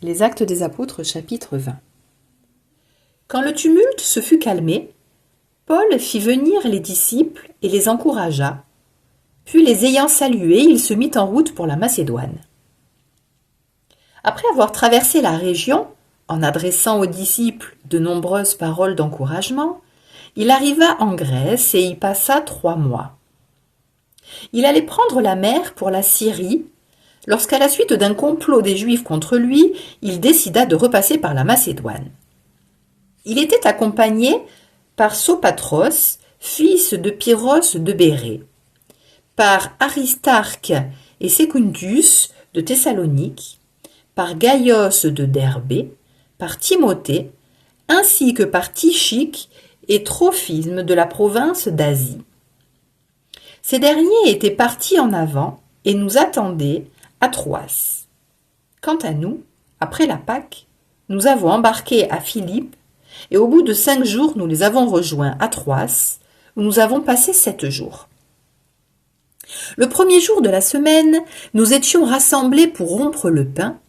Les Actes des Apôtres, chapitre 20. Quand le tumulte se fut calmé, Paul fit venir les disciples et les encouragea, puis les ayant salués, il se mit en route pour la Macédoine. Après avoir traversé la région, en adressant aux disciples de nombreuses paroles d'encouragement, il arriva en Grèce et y passa 3 mois. Il allait prendre la mer pour la Syrie, lorsqu'à la suite d'un complot des Juifs contre lui, il décida de repasser par la Macédoine. Il était accompagné par Sopatros, fils de Pyros de Bérée, par Aristarque et Secundus de Thessalonique, par Gaïos de Derbé, par Timothée, ainsi que par Tychique et Trophisme de la province d'Asie. Ces derniers étaient partis en avant et nous attendaient à Troas. Quant à nous, après la Pâque, nous avons embarqué à Philippe et au bout de 5 jours, nous les avons rejoints à Troas, où nous avons passé 7 jours. Le premier jour de la semaine, nous étions rassemblés pour rompre le pain,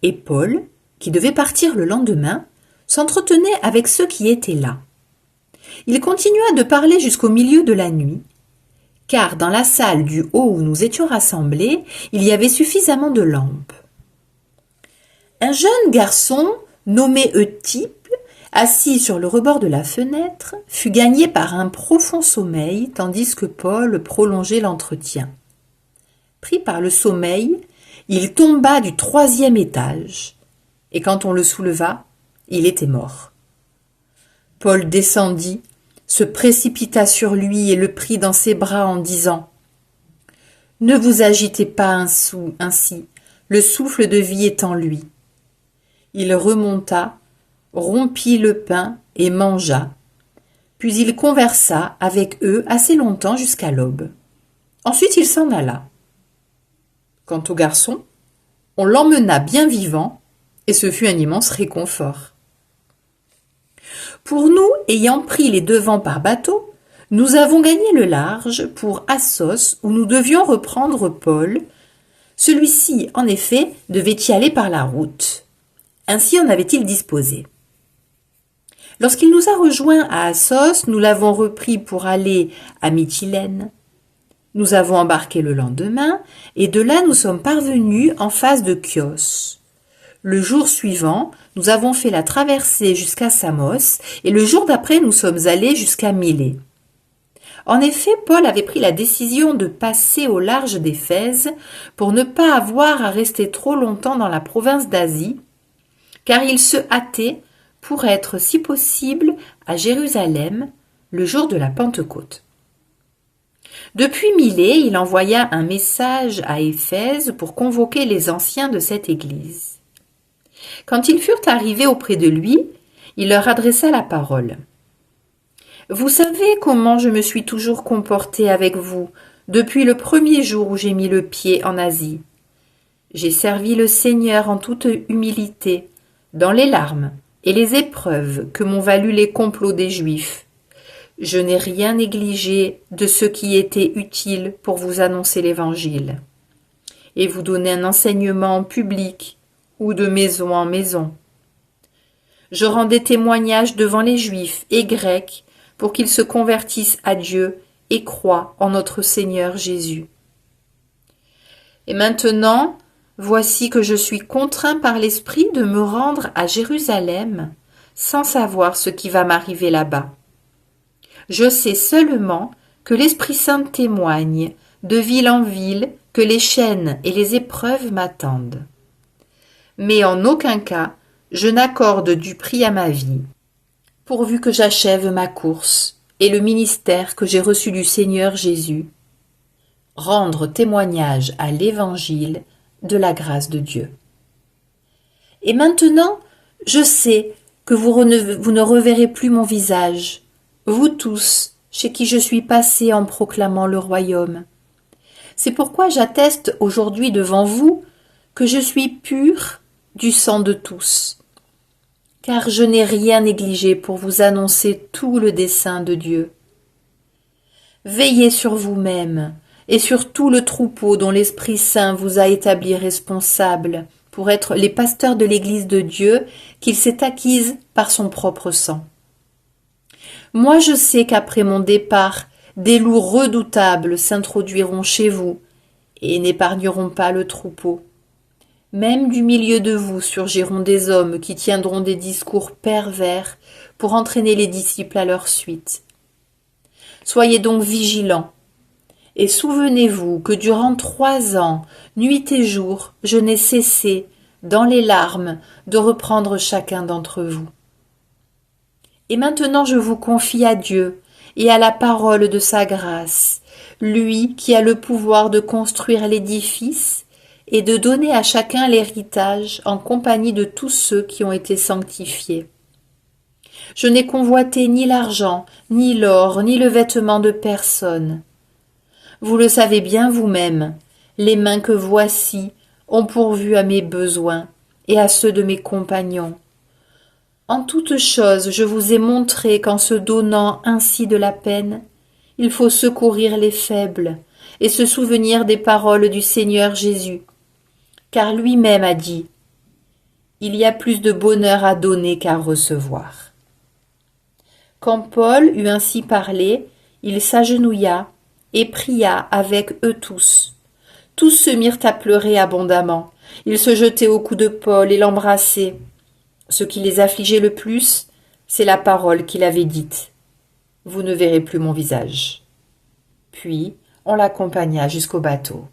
et Paul, qui devait partir le lendemain, s'entretenait avec ceux qui étaient là. Il continua de parler jusqu'au milieu de la nuit, car dans la salle du haut où nous étions rassemblés, il y avait suffisamment de lampes. Un jeune garçon, nommé Eutype, assis sur le rebord de la fenêtre, fut gagné par un profond sommeil, tandis que Paul prolongeait l'entretien. Pris par le sommeil, il tomba du 3e étage, et quand on le souleva, il était mort. Paul descendit, se précipita sur lui et le prit dans ses bras en disant « Ne vous agitez pas ainsi, le souffle de vie est en lui. » Il remonta, rompit le pain et mangea, puis il conversa avec eux assez longtemps jusqu'à l'aube. Ensuite il s'en alla. Quant au garçon, on l'emmena bien vivant, et ce fut un immense réconfort. Pour nous, ayant pris les devants par bateau, nous avons gagné le large pour Assos, où nous devions reprendre Paul. Celui-ci, en effet, devait y aller par la route. Ainsi en avait-il disposé. Lorsqu'il nous a rejoints à Assos, nous l'avons repris pour aller à Mytilène. Nous avons embarqué le lendemain, et de là nous sommes parvenus en face de Chios. Le jour suivant, nous avons fait la traversée jusqu'à Samos, et le jour d'après nous sommes allés jusqu'à Milée. En effet, Paul avait pris la décision de passer au large d'Éphèse pour ne pas avoir à rester trop longtemps dans la province d'Asie, car il se hâtait pour être, si possible, à Jérusalem le jour de la Pentecôte. Depuis Milée, il envoya un message à Éphèse pour convoquer les anciens de cette église. Quand ils furent arrivés auprès de lui, il leur adressa la parole. « Vous savez comment je me suis toujours comporté avec vous depuis le premier jour où j'ai mis le pied en Asie. J'ai servi le Seigneur en toute humilité, dans les larmes et les épreuves que m'ont valu les complots des Juifs. Je n'ai rien négligé de ce qui était utile pour vous annoncer l'Évangile et vous donner un enseignement public ou de maison en maison. Je rendais témoignage devant les Juifs et Grecs pour qu'ils se convertissent à Dieu et croient en notre Seigneur Jésus. Et maintenant, voici que je suis contraint par l'Esprit de me rendre à Jérusalem sans savoir ce qui va m'arriver là-bas. Je sais seulement que l'Esprit Saint témoigne de ville en ville que les chaînes et les épreuves m'attendent. Mais en aucun cas je n'accorde du prix à ma vie, pourvu que j'achève ma course et le ministère que j'ai reçu du Seigneur Jésus, rendre témoignage à l'Évangile de la grâce de Dieu. Et maintenant, je sais que vous ne reverrez plus mon visage, vous tous, chez qui je suis passé en proclamant le royaume. C'est pourquoi j'atteste aujourd'hui devant vous que je suis pur du sang de tous, car je n'ai rien négligé pour vous annoncer tout le dessein de Dieu. Veillez sur vous-même et sur tout le troupeau dont l'Esprit Saint vous a établi responsable pour être les pasteurs de l'Église de Dieu qu'il s'est acquise par son propre sang. Moi je sais qu'après mon départ, des loups redoutables s'introduiront chez vous et n'épargneront pas le troupeau. Même du milieu de vous surgiront des hommes qui tiendront des discours pervers pour entraîner les disciples à leur suite. Soyez donc vigilants, et souvenez-vous que durant 3 ans, nuit et jour, je n'ai cessé, dans les larmes, de reprendre chacun d'entre vous. Et maintenant je vous confie à Dieu et à la parole de sa grâce, lui qui a le pouvoir de construire l'édifice et de donner à chacun l'héritage en compagnie de tous ceux qui ont été sanctifiés. Je n'ai convoité ni l'argent, ni l'or, ni le vêtement de personne. Vous le savez bien vous-même, les mains que voici ont pourvu à mes besoins et à ceux de mes compagnons. En toute chose, je vous ai montré qu'en se donnant ainsi de la peine, il faut secourir les faibles et se souvenir des paroles du Seigneur Jésus, car lui-même a dit « Il y a plus de bonheur à donner qu'à recevoir ». Quand Paul eut ainsi parlé, il s'agenouilla et pria avec eux tous. Tous se mirent à pleurer abondamment. Ils se jetaient au cou de Paul et l'embrassaient. Ce qui les affligeait le plus, c'est la parole qu'il avait dite. « Vous ne verrez plus mon visage ». Puis on l'accompagna jusqu'au bateau.